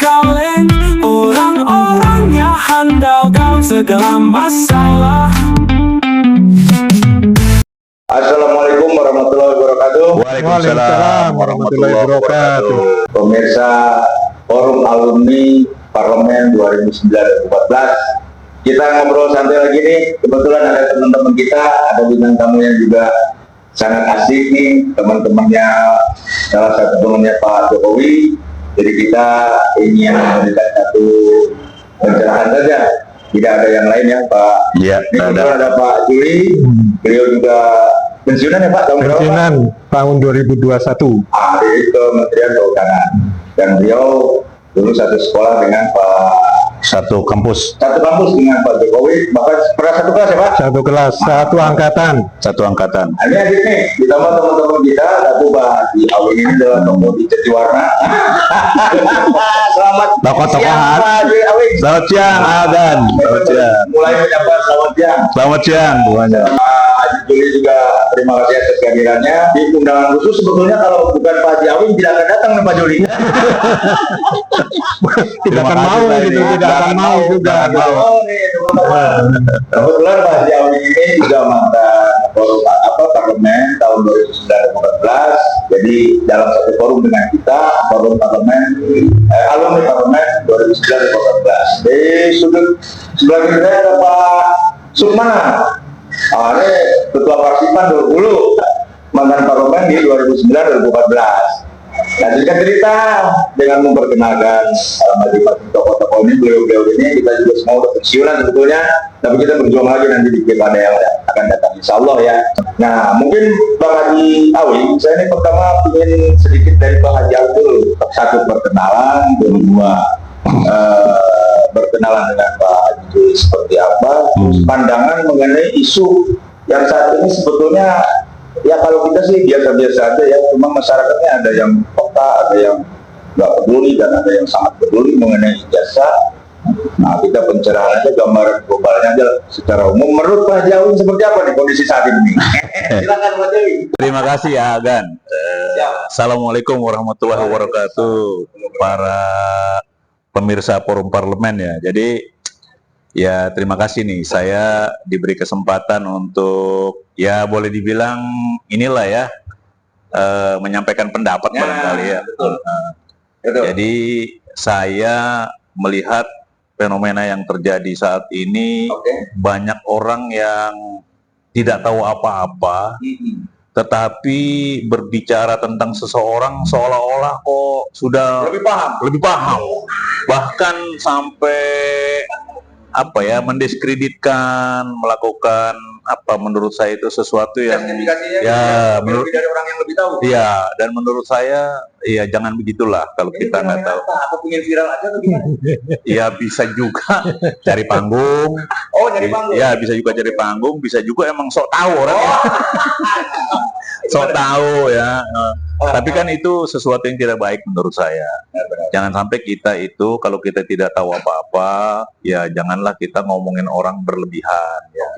kaleng, orang-orangnya handalkan segala masalah. Assalamualaikum warahmatullahi wabarakatuh. Waalaikumsalam warahmatullahi wabarakatuh. Pemirsa Forum Alumni Parlemen 2014, kita ngobrol santai lagi nih. Kebetulan ada teman-teman kita, ada bintang tamu yang juga sangat asik nih, teman-temannya, salah satu temannya Pak Jokowi. Jadi kita ini yang memberikan satu pencerahan saja, tidak ada yang lain ya Pak. Iya, Ini kebetulan ada Pak Juli, beliau juga pensiunan ya Pak, tahun berapa? Pensiunan tahun 2021. Di Kementerian Kehutanan, dan beliau dulu satu sekolah dengan Satu kampus, satu kampus dengan Pak Jokowi, bahkan pernah satu kelas ya Pak? satu kelas, satu angkatan. Ini adik nih, ditambah teman-teman kita, satu Pak Haji Awing ini adalah tokoh di Jatiwarna. Selamat Tokoh-tokohan. siang Pak Haji Awing. Selamat siang, Adan. Selamat siang. Mulai menyapa selamat siang. Selamat siang semuanya. Pak Haji Juli juga terima kasih atas kehadirannya di undangan khusus. Sebetulnya kalau bukan Pak Haji Awing tidak akan datang nih Pak Juli. Tidak akan mau gitu, tidak akan mau juga. Oh, nih, teman-teman. Kebetulan Pak Haji Awing ini juga mantan forum parlemen tahun 2014. Jadi dalam satu forum dengan kita, forum parlemen alumni parlemen 2014. Di sudut sebelah kiri saya ada Pak Sukmana. Ini ketua Parsipan dulu, mantan parlemen di 2009-2014. Lanjutkan cerita dengan memperkenalkan masing-masing tokoh-tokoh ini, beliau-beliau ini. Kita juga semua udah pensiunan sebetulnya, tapi kita berjuang lagi nanti di pilkada yang akan datang, insya Allah ya. Nah, mungkin Bang Haji Awing, saya ini pertama ingin sedikit dari Bang Haji Awing dulu. Satu, perkenalan, kedua berkenalan dengan Pak Haji seperti apa, pandangan mengenai isu yang saat ini sebetulnya ya kalau kita sih biasa-biasa aja ya, cuma masyarakatnya ada yang peka, ada yang nggak peduli, dan ada yang sangat peduli mengenai ijazah. Nah, kita pencerahan aja, gambaran globalnya aja secara umum. Menurut Pak Haji seperti apa nih kondisi saat ini? Silakan Pak Haji. Terima kasih ya Agan. Assalamualaikum warahmatullahi wabarakatuh para pemirsa Forum Parlemen ya. Jadi ya terima kasih nih, saya diberi kesempatan untuk ya boleh dibilang inilah ya menyampaikan pendapat barangkali ya. Betul. Jadi saya melihat fenomena yang terjadi saat ini, banyak orang yang tidak tahu apa-apa, tetapi berbicara tentang seseorang seolah-olah kok sudah lebih paham, bahkan sampai apa ya, mendiskreditkan, melakukan apa, menurut saya itu sesuatu yang ya menurut dari orang yang lebih tahu. Iya, dan menurut saya ya jangan begitulah kalau kita nggak tahu. Apa pengen viral aja atau gimana? Ya bisa juga cari panggung. Oh, cari panggung. Ya bisa juga cari panggung, bisa juga emang sok tahu orang. Sok tahu ya. Tapi kan itu sesuatu yang tidak baik menurut saya. Jangan sampai kita itu kalau kita tidak tahu apa-apa, ya janganlah kita ngomongin orang berlebihan. Ya.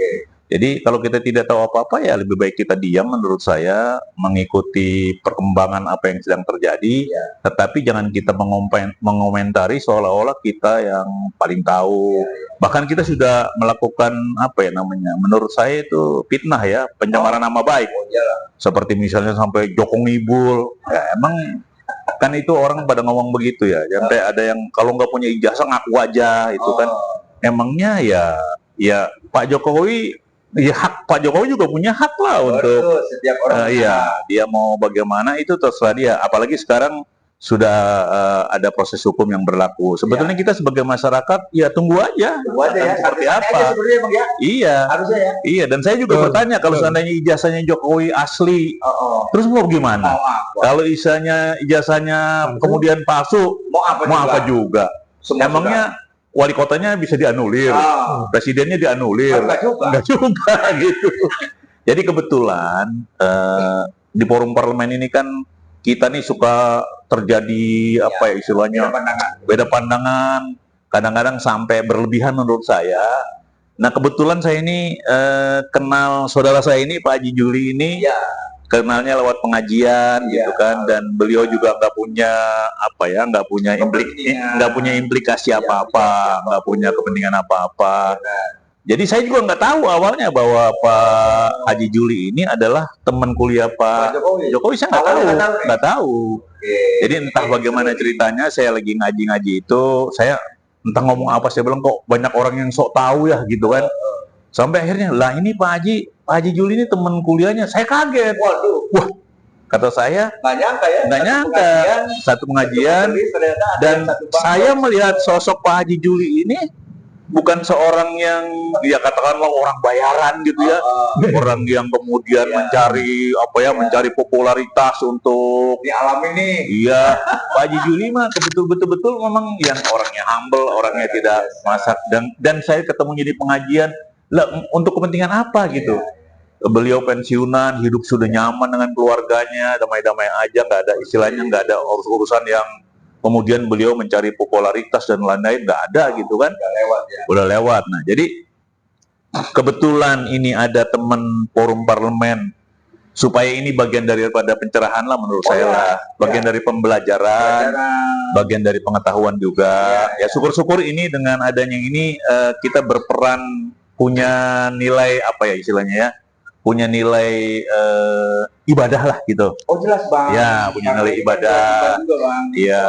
Jadi kalau kita tidak tahu apa-apa ya lebih baik kita diam menurut saya, mengikuti perkembangan apa yang sedang terjadi. Tetapi jangan kita mengomentari seolah-olah kita yang paling tahu. Bahkan kita sudah melakukan apa ya namanya, menurut saya itu fitnah ya, pencemaran nama baik. Seperti misalnya sampai Joko Ngibul, ya emang kan itu orang pada ngomong begitu ya. Sampai ada yang kalau nggak punya ijazah ngaku aja itu kan. Emangnya ya Pak Jokowi, ya hak Pak Jokowi juga punya hak lah untuk setiap orang. dia mau bagaimana itu terserah dia. Apalagi sekarang sudah ada proses hukum yang berlaku. Sebetulnya kita sebagai masyarakat ya tunggu aja Ya. seperti Aja apa. sebenarnya, Bang, ya? Iya. Harusnya ya. Iya, dan saya juga bertanya kalau seandainya ijazahnya Jokowi asli, terus mau gimana? Kalau ijazahnya kemudian palsu, mau apa juga? Emangnya wali kotanya bisa dianulir, presidennya dianulir, enggak juga gitu. Jadi kebetulan di forum parlemen ini kan kita nih suka terjadi apa ya istilahnya, beda pandangan, kadang-kadang sampai berlebihan menurut saya. Nah kebetulan saya ini kenal saudara saya ini Pak Haji Juli ini, kenalnya lewat pengajian gitu kan, dan beliau juga nggak punya nggak punya implikasi apa-apa, nggak punya kepentingan apa-apa. Jadi saya juga nggak tahu awalnya bahwa Pak Haji Juli ini adalah teman kuliah Pak Jokowi. Saya nggak tahu. Jadi entah bagaimana ceritanya, saya lagi ngaji itu, saya entah ngomong apa, saya bilang kok banyak orang yang sok tahu ya gitu kan. Sampai akhirnya, lah ini Pak Haji Juli ini teman kuliahnya. Saya kaget. Wah, kata saya nggak nyangka satu pengajian, dan saya melihat sosok Pak Haji Juli ini bukan seorang yang ya katakanlah orang bayaran gitu ya, orang yang kemudian mencari popularitas untuk di alam ini. Iya, Pak Haji Juli mah betul memang yang orangnya humble, orangnya tidak masak, dan saya ketemu di pengajian lah untuk kepentingan apa gitu. Beliau pensiunan, hidup sudah nyaman dengan keluarganya, damai-damai aja, nggak ada istilahnya, nggak ada urusan yang kemudian beliau mencari popularitas dan lain-lain, nggak ada gitu kan. Udah lewat. Nah, jadi kebetulan ini ada teman forum parlemen, supaya ini bagian daripada pencerahan lah menurut saya lah, bagian dari pembelajaran, bagian dari pengetahuan juga. Ya syukur-syukur ini dengan adanya ini kita berperan, punya nilai apa ya istilahnya ya, punya nilai ibadah lah gitu. Oh jelas Bang. Ya, punya nilai ibadah. Iya.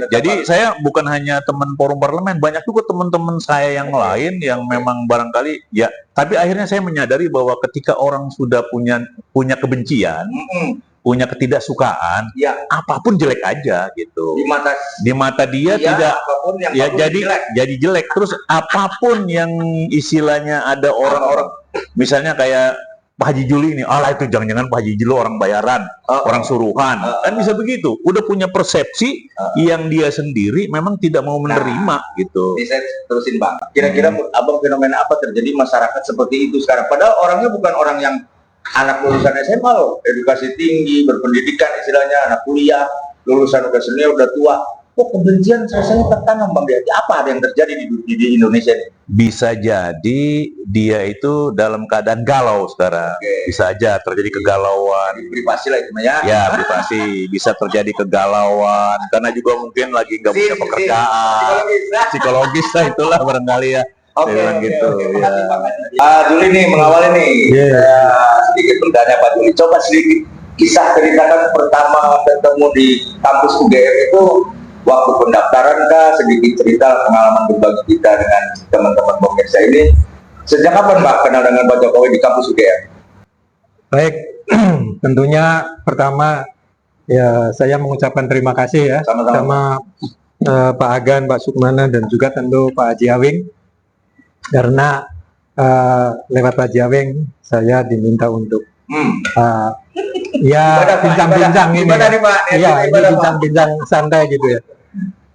Jadi saya bukan hanya teman forum parlemen, banyak juga teman-teman saya yang lain yang memang barangkali ya. Tapi akhirnya saya menyadari bahwa ketika orang sudah punya kebencian, punya ketidaksukaan, ya, apapun jelek aja gitu. Di mata dia iya, tidak, ya jelek. jadi jelek. Terus apapun yang istilahnya ada orang-orang, misalnya kayak Pak Haji Juli ini, alah itu jangan-jangan Pak Haji Juli orang bayaran, orang suruhan, kan bisa begitu. Udah punya persepsi yang dia sendiri memang tidak mau menerima gitu. Ini saya terusin Bang. Kira-kira Abang fenomena apa terjadi masyarakat seperti itu sekarang? Padahal orangnya bukan orang yang anak lulusan SMA loh, edukasi tinggi, berpendidikan istilahnya, anak kuliah, lulusan udah senior, udah tua. Kok kebencian rasanya tertanam Bang? Apa ada yang terjadi di Indonesia ini? Bisa jadi dia itu dalam keadaan galau sekarang. Bisa aja terjadi kegalauan. Privasi lah itu ya. Ya, privasi. Bisa terjadi kegalauan. Karena juga mungkin lagi nggak punya pekerjaan. Psikologis lah itulah barangkali ya. Oke, gitu. Ya. Pak Juli nih mengawali nih. Sedikit bertanya Pak Juli. Coba sedikit kisah ceritakan pertama ketemu di kampus UGM itu waktu pendaftaran kah, sedikit cerita pengalaman berbagi kita dengan teman-teman pemirsa ini. Sejak kapan Mbak kenal dengan Pak Jokowi di kampus UGM? Baik, tentunya pertama ya saya mengucapkan terima kasih ya sama Pak Agan, Pak Sukmana, dan juga tentu Pak Haji Awing, karena lewat Pak Haji Awing saya diminta untuk ya bincang-bincang ini. Iya, ini bincang-bincang santai gitu ya.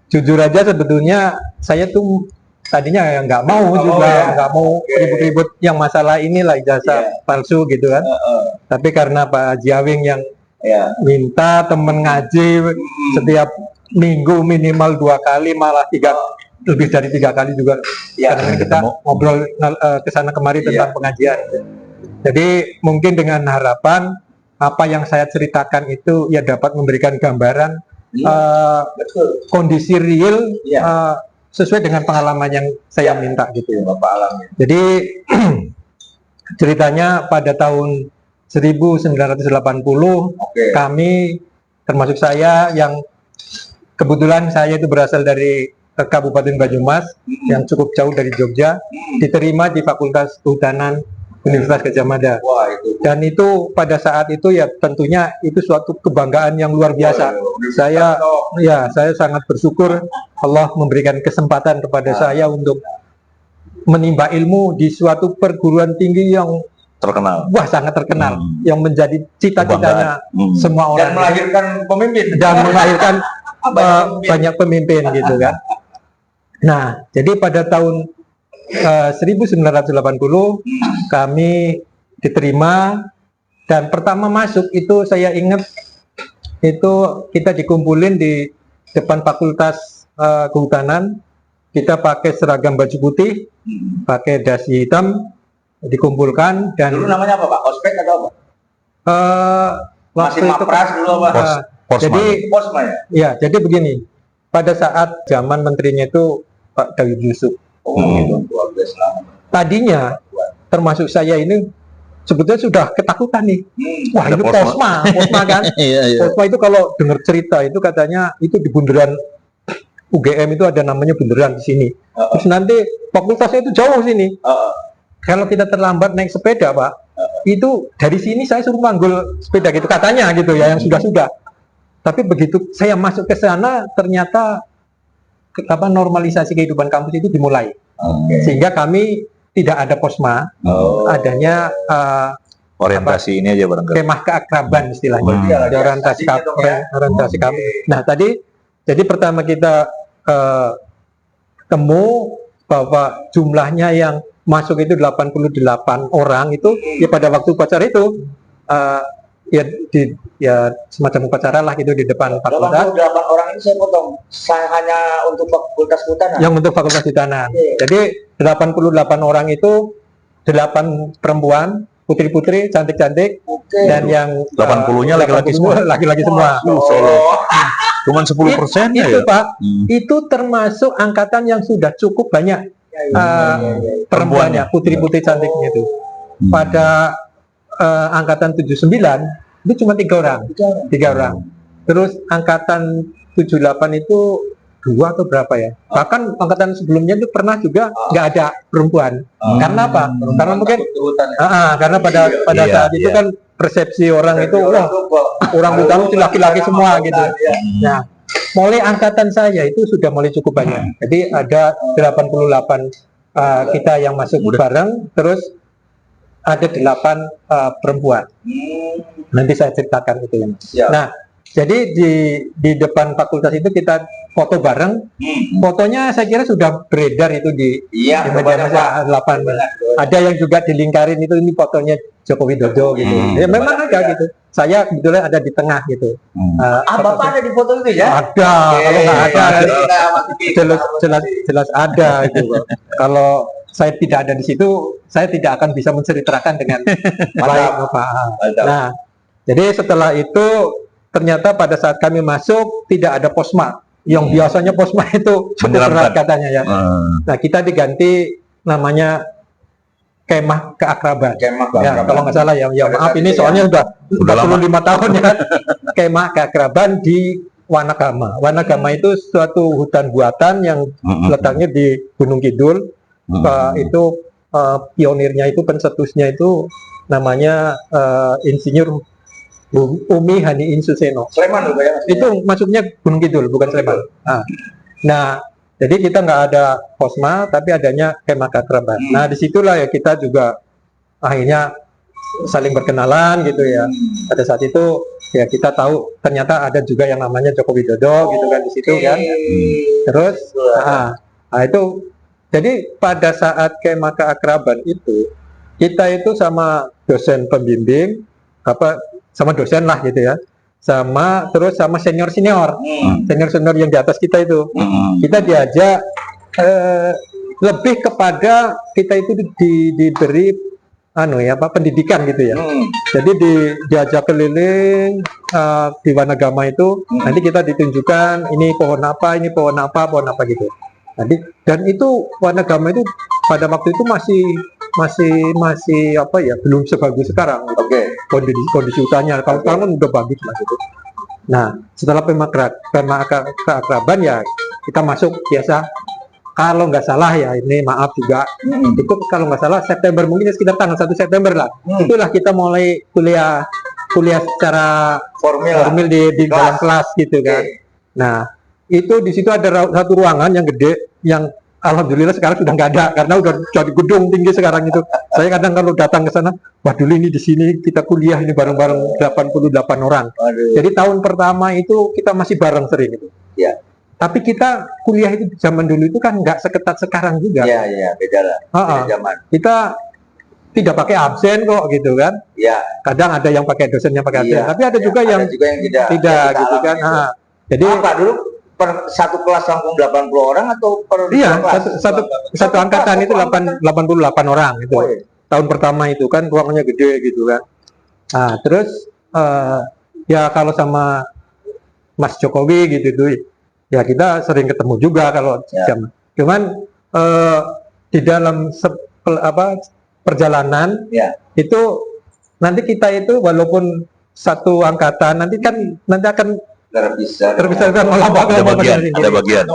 Jujur aja sebetulnya saya tuh tadinya nggak mau nggak mau ribut-ribut yang masalah inilah ijazah palsu gitu kan. Tapi karena Pak Haji Awing yang minta temen ngaji setiap minggu minimal 2 kali, malah lebih dari 3 kali juga. Karena kita ngobrol kesana kemari tentang pengajian. Jadi mungkin dengan harapan apa yang saya ceritakan itu ya dapat memberikan gambaran kondisi real sesuai dengan pengalaman yang saya minta gitu ya Bapak alami. Jadi ceritanya pada tahun 1980 kami, termasuk saya yang kebetulan saya itu berasal dari Kabupaten Banyumas yang cukup jauh dari Jogja, diterima di Fakultas Kehutanan Universitas Gadjah Mada. Dan itu pada saat itu ya tentunya itu suatu kebanggaan yang luar biasa. Saya sangat bersyukur Allah memberikan kesempatan kepada saya untuk menimba ilmu di suatu perguruan tinggi yang terkenal. Sangat terkenal, yang menjadi cita-citanya semua orang. Dan melahirkan pemimpin. Dan melahirkan banyak pemimpin gitu kan. Nah, jadi pada tahun 1980 kami diterima, dan pertama masuk itu saya ingat itu kita dikumpulin di depan Fakultas Kehutanan. Kita pakai seragam baju putih, pakai dasi hitam, dikumpulkan. Dan dulu namanya apa Pak? Ospek atau apa? Waktu Masih itu Mapras dulu apa? Posma. jadi Posma ya? ya, jadi begini. Pada saat zaman menterinya itu Pak Daud Yusuf. Oh, itu 12 lama. Tadinya termasuk saya ini sebetulnya sudah ketakutan nih. Wah, Ada itu Posma. Posma kan. Iya, iya. Posma itu kalau dengar cerita itu katanya itu di bundaran UGM itu ada namanya bundaran di sini. Terus nanti fakultasnya itu jauh sini. Kalau kita terlambat naik sepeda, Pak, itu dari sini saya suruh manggul sepeda gitu katanya gitu ya, yang sudah-sudah. Tapi begitu saya masuk ke sana, ternyata normalisasi kehidupan kampus itu dimulai. Sehingga kami tidak ada Posma, adanya Orientasi ini aja barangkali. kemah keakraban istilahnya. Ada orientasi kami. Nah, jadi pertama kita temu bahwa jumlahnya yang masuk itu 88 orang itu ya pada waktu upacara itu ya semacam upacara lah gitu di depan fakultas. 88 orang ini saya potong. Saya hanya untuk fakultas kehutanan. Yang untuk fakultas kehutanan. Jadi 88 orang itu 8 perempuan, putri-putri cantik-cantik, dan yang 80-nya laki-laki semua. Laki-laki semua. Solo. Cuman 10% ya. Itu Pak, itu termasuk angkatan yang sudah cukup banyak perempuannya, putri-putri cantiknya itu. Pada angkatan 79 itu cuma 3 orang. Terus angkatan 78 itu 2 atau berapa ya? Bahkan angkatan sebelumnya itu pernah juga nggak ada perempuan. Karena apa? Karena mungkin karena pada saat itu kan persepsi orang itu orang hutan itu laki-laki semua gitu. Nah, mulai angkatan saya itu sudah mulai cukup banyak. Jadi ada 88 kita yang masuk bareng, terus ada 8 perempuan. Nanti saya ceritakan itu ya. Nah, jadi di depan fakultas itu kita foto bareng. Fotonya saya kira sudah beredar itu di media 8. Ada yang juga dilingkarin itu, ini fotonya Joko Widodo gitu. Ya memang ada gitu. Saya kebetulan ada di tengah gitu. Bapak ada di foto itu ya? Ada. Kalau nggak ada, jelas ada gitu. Kalau saya tidak ada di situ, saya tidak akan bisa menceritakan dengan baik Bapak. Nah, jadi setelah itu ternyata pada saat kami masuk tidak ada Posma. Yang biasanya Posma itu cukup berat katanya ya. Nah, kita diganti namanya kemah keakraban. Ya, kalau nggak salah ya maaf ini soalnya udah 45 tahun ya. Kemah keakraban di Wanagama. Wanagama itu suatu hutan buatan yang letaknya di Gunung Kidul. Itu pionirnya itu pencetusnya itu namanya Insinyur Umi Hani Insuseno. Sleman loh ya? Itu masuknya Gunung Kidul, bukan Sleman. Nah, jadi kita nggak ada Posma, tapi adanya kemah keakraban. Nah, disitulah ya kita juga akhirnya saling berkenalan gitu ya. Pada saat itu ya kita tahu ternyata ada juga yang namanya Joko Widodo gitu kan di situ kan. Terus, itu jadi pada saat kemah keakraban itu kita itu sama dosen pembimbing sama dosen lah gitu ya, terus sama senior yang di atas kita itu, kita diajak lebih kepada kita itu diberi pendidikan gitu ya. Jadi diajak keliling di Wanagama itu, nanti kita ditunjukkan ini pohon apa gitu. Dan itu Wanagama itu pada waktu itu masih belum sebagus sekarang gitu. Kondisi hutannya kalau sekarang kan udah bagus lah gitu. Nah, setelah kemah keakraban ya kita masuk biasa, kalau nggak salah ya ini maaf juga itu kalau nggak salah September, mungkin sekitar tanggal 1 September lah. Itulah kita mulai kuliah secara formal di dalam kelas gitu kan. Nah, itu di situ ada satu ruangan yang gede yang alhamdulillah sekarang sudah nggak ada karena udah jadi gedung tinggi sekarang itu. Saya kadang kalau datang ke sana, wah dulu ini di sini kita kuliah ini bareng-bareng 88 orang. Jadi tahun pertama itu kita masih bareng sering itu. Ya. Tapi kita kuliah itu zaman dulu itu kan nggak seketat sekarang juga. Iya, beda lah. Beda zaman. Kita tidak pakai absen kok gitu kan. Iya. Kadang ada yang pakai dosennya pakai absen, tapi ada juga yang tidak gitu kan. Jadi apa dulu per satu kelas langsung 80 orang atau per kelas? Satu angkatan itu 88 orang itu. Tahun pertama itu kan ruangannya gede gitu kan. Nah, terus ya kalau sama Mas Jokowi gitu tuh, ya kita sering ketemu juga kalau cuman di dalam perjalanan itu nanti kita itu walaupun satu angkatan nanti akan terpisah kan ada bagian.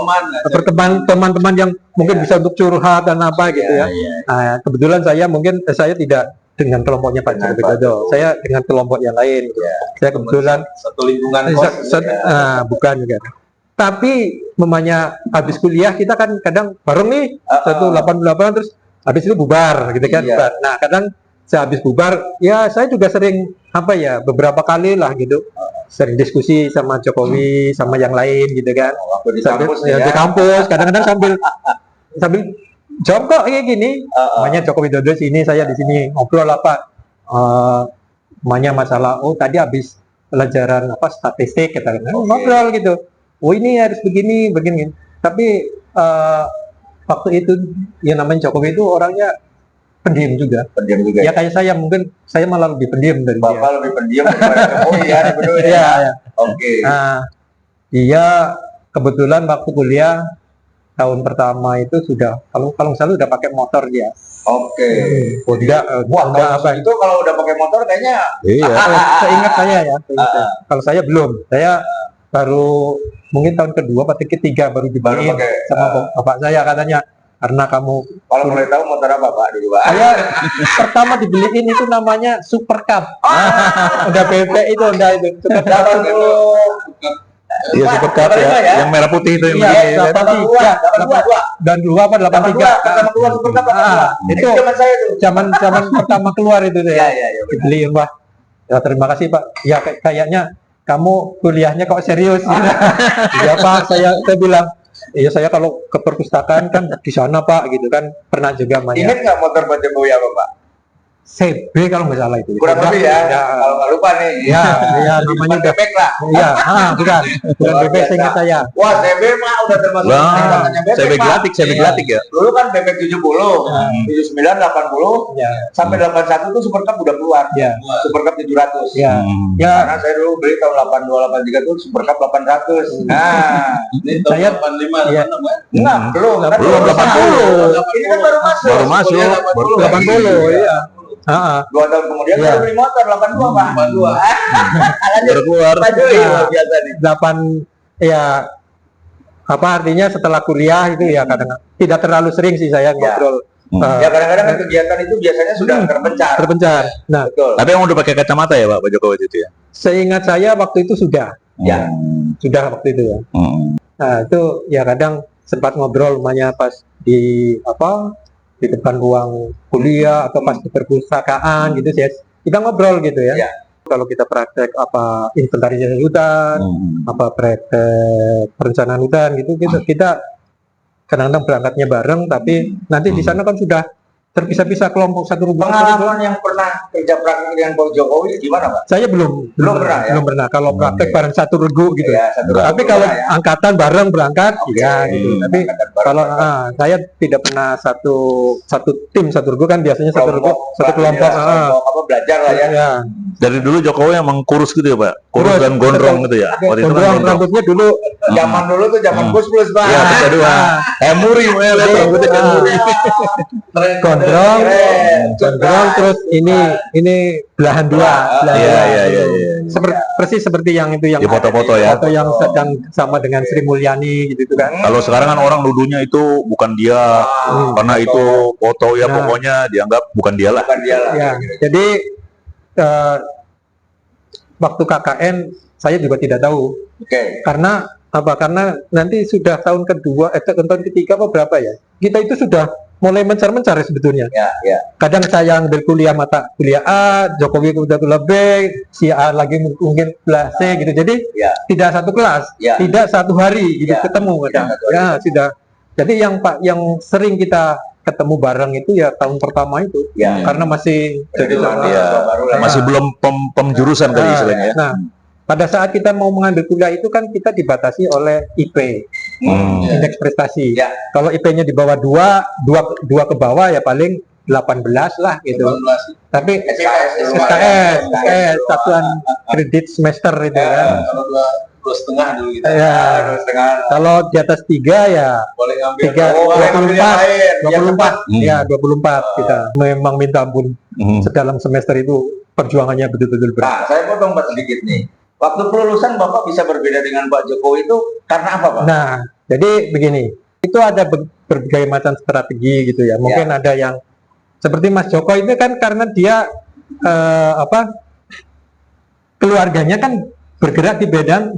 teman-teman yang mungkin bisa untuk curhat dan apa gitu ya. Nah, kebetulan saya tidak dengan kelompoknya Pak Joko Widodo, saya dengan kelompok yang lain. Saya kebetulan satu lingkungan bukan juga. Tapi memangnya habis kuliah kita kan kadang bareng nih 188 terus habis itu bubar gitu kan. Bubar. Nah, kadang saya habis bubar ya saya juga sering beberapa kali lah gitu. Sering diskusi sama Jokowi sama yang lain gitu kan. Waktu di kampus di kampus kadang-kadang sambil jongkok kayak gini. Namanya Jokowi Widodo sini, saya di sini ngobrol namanya masalah tadi habis pelajaran statistik kita ngobrol gitu. Ini harus begini. Tapi waktu itu yang namanya Jokowi itu orangnya pendiam juga. Ya kayak saya, mungkin saya malah lebih pendiam dari Bapak dia. lebih pendiam daripada Jokowi ya, betul ya. Oke. Nah, dia kebetulan waktu kuliah tahun pertama itu sudah kalau salah udah pakai motor dia. Oke. Honda apa itu kalau udah pakai motor kayaknya seingat saya ya. Kalau saya belum. Saya baru mungkin tahun kedua atau ketiga baru dibeliin sama bapak saya, katanya karena kamu kalau boleh tahu motor apa Pak dulu Pak? Saya pertama dibeliin itu namanya Super Cup. Udah BP itu Super Cup itu. Iya, Super Cup ya, yang merah putih itu yang Iya, 82 dan 2 apa 83 pertama keluar Super Cup. Itu zaman saya tuh. Zaman pertama keluar itu ya. Dibeliin, Pak. Ya terima kasih, Pak. Ya kayaknya kamu kuliahnya kok serius. Iya, Pak, saya bilang, iya saya kalau ke perpustakaan kan di sana Pak gitu kan, pernah juga main. Ingat nggak motor Pak Jokowi apa Pak? CB kalau nggak salah itu. Kurang lebih ya. Kalau nggak lupa nih. Ya namanya bebek lah. Iya, bukan bebek seingat saya. Wah, CB mah udah termasuk CB glatik ya. Dulu kan bebek 70, 79, 80, sampai 81 tuh Super Cup udah keluar. Super Cup 700. Karena saya dulu beli tahun 82, 83 tuh Super Cup 800. Nah, ini tahun 85. Belum 80. Ini kan baru masuk. 80 iya. 2 tahun kemudian saya beli motor 82 Pak. 82. Baru keluar. Biasa nih. 8 ya artinya setelah kuliah itu ya kadang tidak terlalu sering sih saya ngobrol. Ya kadang-kadang kan kegiatan itu biasanya sudah terpencar. Nah, betul. Tapi emang udah pakai kacamata ya Pak Jokowi itu ya? Seingat saya waktu itu sudah. Sudah waktu itu ya. Nah, itu ya kadang sempat ngobrol namanya pas di depan ruang kuliah atau pas di perpustakaan gitu sih. Kita ngobrol gitu ya. Kalau kita praktek inventarisasi hutan, praktek perencanaan hutan gitu, kita kadang-kadang berangkatnya bareng, tapi nanti di sana kan sudah terpisah-pisah kelompok satu rumah. Pengalaman yang pernah kerja praktek dengan Pak Jokowi gimana Pak? Saya belum pernah. Kalau praktek bareng satu regu gitu. Tapi kalau angkatan bareng berangkat, gitu. Tapi kalau saya tidak pernah satu tim satu regu kan biasanya satu regu satu kelompok. Belajar lah ya. Dari dulu Jokowi emang kurus gitu ya Pak? Kurus dan gondrong gitu ya? Gondrong, rambutnya dulu. Zaman dulu tuh zaman Gus Plus Pak. Iya, kedua. Muri, rambutnya muri. Gondrong terus ini belahan dua. Iya. Persis seperti yang itu yang di foto-foto ya. Foto yang sedang sama dengan Sri Mulyani gitu kan. Kalau sekarang kan orang nuduhnya itu bukan dia, karena itu foto ya pokoknya dianggap bukan dia lah. Ya, jadi waktu KKN saya juga tidak tahu. Karena karena nanti sudah tahun kedua, tahun ketiga apa berapa ya? Kita itu sudah mulai mencar-mencar sebetulnya. Kadang saya ambil mata kuliah A, Jokowi udah kuliah B, si A lagi mungkin kelas C gitu. Jadi tidak satu kelas, tidak satu hari gitu ketemu kadang. Sudah. Jadi yang sering kita ketemu bareng itu ya tahun pertama itu. Karena masih masih belum pemjurusan kali istilahnya ya. Nah, pada saat kita mau mengambil kuliah itu kan kita dibatasi oleh IP, indeks prestasi. Kalau IP-nya di bawah 2 ke bawah ya paling 18 lah gitu. 18. Tapi SKS, SKS Satuan Kredit Semester itu kan. Kalau 2,5 dulu gitu. Ya. 2,5. Kalau di atas 3 ya Boleh ngambil. 24. Ya 24 kita. Memang minta ampun sedalam semester itu perjuangannya betul-betul berat. Nah, saya potong Pak sedikit nih. Waktu kelulusan Bapak bisa berbeda dengan Pak Jokowi itu karena apa Pak? Nah, jadi begini, itu ada berbagai macam strategi gitu ya. Mungkin ada yang seperti Mas Joko itu kan karena dia keluarganya kan bergerak di bidang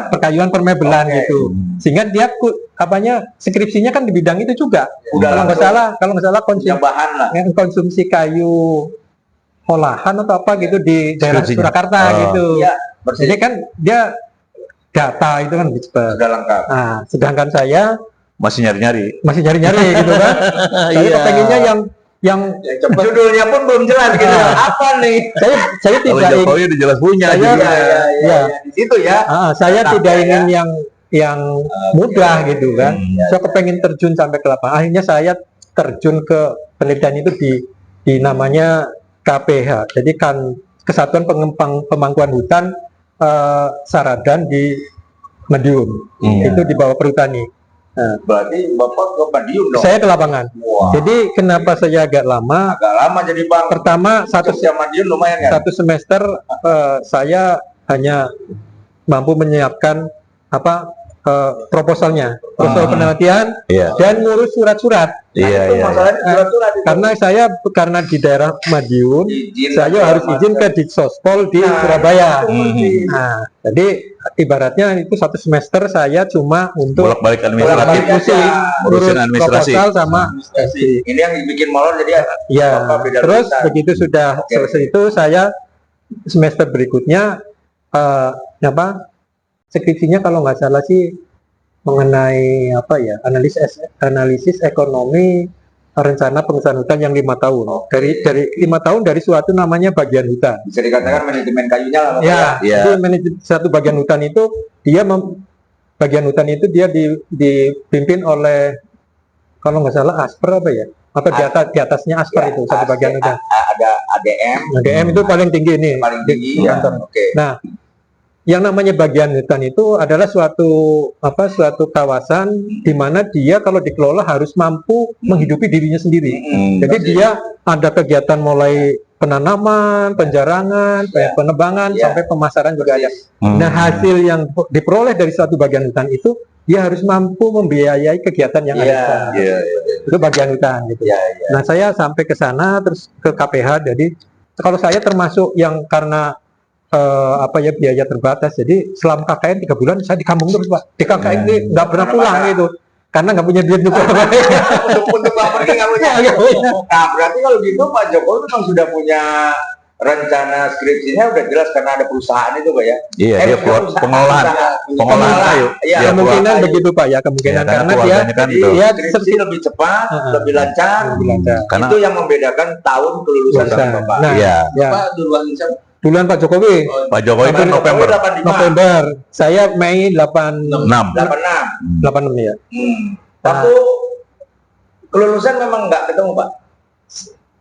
perkayuan permebelan gitu, sehingga dia skripsinya kan di bidang itu juga. Kalau nggak salah konsumsi kayu olahan atau apa gitu di daerah Surakarta gitu. Ya, jadi kan dia data itu kan sudah lengkap. Nah, sedangkan saya masih nyari-nyari gitu kan. Saya kepengennya yang judulnya pun belum jelas gitu. Apa nih? Saya kalau tidak Jokowi udah jelas punya di situ ya. Saya tidak ingin yang mudah gitu kan. Saya kepengen terjun sampai ke lapangan. Akhirnya saya terjun ke penelitian itu di namanya KPH. Jadi kan Kesatuan Pemangkuan Hutan Saradan di Madiun. Itu di bawah Perhutani. Nah, berarti Bapak ke Madiun dong? Saya ke lapangan. Wow. Jadi kenapa saya agak lama? Agak lama jadi Bang. Pertama Madiun lumayan kan? Satu semester saya hanya mampu menyiapkan proposalnya, proposal penelitian dan ngurus surat-surat. Karena karena di daerah Madiun, saya harus izin ke Ditsospol di Surabaya. Nah, jadi ibaratnya itu satu semester saya cuma untuk bolak-balik administratif, ngurusin administrasi proposal sama ini yang bikin molor jadi ya. Terus begitu sudah selesai itu saya semester berikutnya skripsinya kalau nggak salah sih mengenai analisis ekonomi rencana pengusahaan hutan yang 5 tahun. Dari 5 tahun dari suatu namanya bagian hutan. Bisa dikatakan manajemen kayunya lah. Jadi satu bagian hutan itu bagian hutan itu dia dipimpin oleh kalau nggak salah Asper atau di atasnya Asper itu satu bagian hutan. Ada ADM itu paling tinggi ini. Paling tinggi. Nah, yang namanya bagian hutan itu adalah suatu kawasan di mana dia kalau dikelola harus mampu menghidupi dirinya sendiri. Jadi dia ada kegiatan mulai penanaman, penjarangan, penebangan sampai pemasaran juga ada. Nah, hasil yang diperoleh dari suatu bagian hutan itu dia harus mampu membiayai kegiatan yang ada. Itu bagian hutan gitu. Nah, saya sampai ke sana terus ke KPH. Jadi kalau saya termasuk yang karena biaya terbatas, jadi selama KKN 3 bulan saya di kampung terus Pak. Di KKN ini nggak pernah pulang gitu karena nggak punya duit juga. Untuk pergi nggak punya. Nah, berarti kalau gitu Pak Jokowi memang sudah punya rencana skripsinya udah jelas karena ada perusahaan itu Pak ya. Iya, dia buat pengolahan kayu. Kemungkinan begitu Pak ya, kemungkinan karena dia skripsi lebih cepat, lebih lancar. Karena itu yang membedakan tahun kelulusan Bapak. Nah, Pak duluan Pak Jokowi. Pak Jokowi kan November. Saya Mei 86 ya. Waktu kelulusan memang nggak ketemu Pak.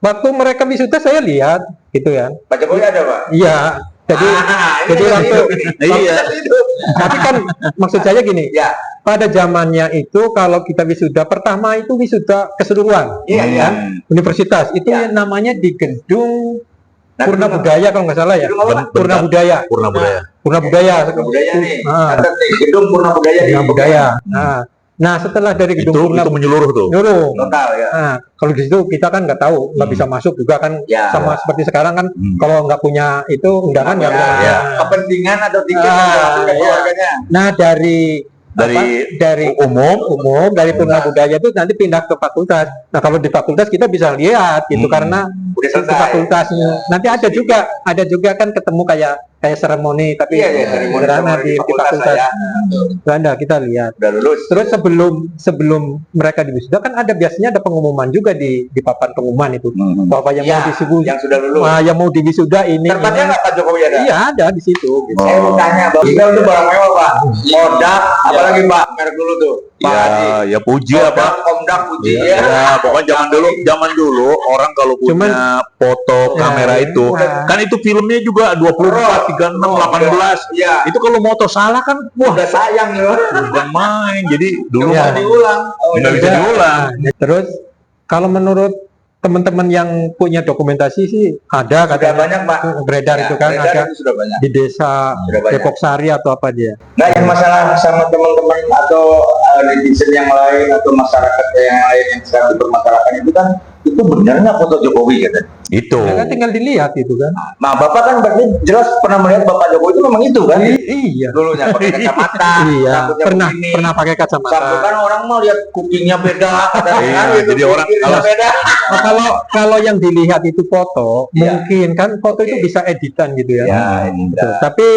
Waktu mereka wisuda saya lihat gitu ya. Pak Jokowi ada Pak? Iya. Jadi waktu tapi kan maksud saya gini. Pada zamannya itu kalau kita wisuda pertama itu wisuda keseluruhan. Universitas itu yang namanya di gedung Purna Budaya kalau nggak salah ya. Purna Budaya nih. Gedung Purna Budaya. Nah, setelah dari gedung itu menyeluruh tuh. Total ya. Nah, kalau di situ kita kan nggak tahu, nggak bisa masuk juga kan. Sama seperti sekarang kan, kalau nggak punya itu undangan nggak bisa. Kepentingan atau tiket keluarganya. Nah, dari umum dari Purna Budaya itu nanti pindah ke fakultas. Nah, kalau di fakultas kita bisa lihat gitu karena di fakultasnya nanti ada juga kan ketemu kayak seremoni tapi sederhana di fakultas. Anda kita lihat. Udah lulus. Terus sebelum mereka diwisuda kan biasanya ada pengumuman juga di papan pengumuman itu bahwa yang mau diwisuda yang sudah lulus. Yang mau diwisuda ini. Terpatnya nggak Pak Jokowi ada? Iya ada di situ. Saya mau tanya, Bang, itu barang mewah Pak. Modak, apalagi Pak, merek dulu tuh. Ya puji apa? Komdak puji Ya, pokoknya zaman dulu orang kalau punya foto kamera itu, kan itu filmnya juga 24, 36, 18. Iya. Itu kalau moto salah kan, wah Udah sayang ya. bukan main. Jadi dulu Ya. mah Diulang. nggak bisa diulang. Terus kalau menurut teman-teman yang punya dokumentasi sih ada Sudah banyak, Pak. beredar Ya, itu kan beredar ada itu sudah banyak. di desa Sudah banyak. Depok Sari atau apa dia. Nah, yang masalah sama teman-teman atau netizen yang lain atau masyarakat yang lain yang sedang dipermasalahkan itu kan, itu benar nggak foto Jokowi katanya? Itu. Ya kan tinggal dilihat itu kan. Nah, Bapak kan berarti jelas pernah melihat Bapak Jokowi itu memang itu kan? Iya. Dulunya pakai kacamata. Iya, rambutnya pernah begini. pernah pakai Sampai kan kacamata. orang mau lihat kupingnya beda, Iya, gitu, jadi orang kupingnya kalau- beda. Nah, kalau yang dilihat itu foto, Iya. mungkin kan foto itu bisa editan gitu ya. Ya, Betul. Tapi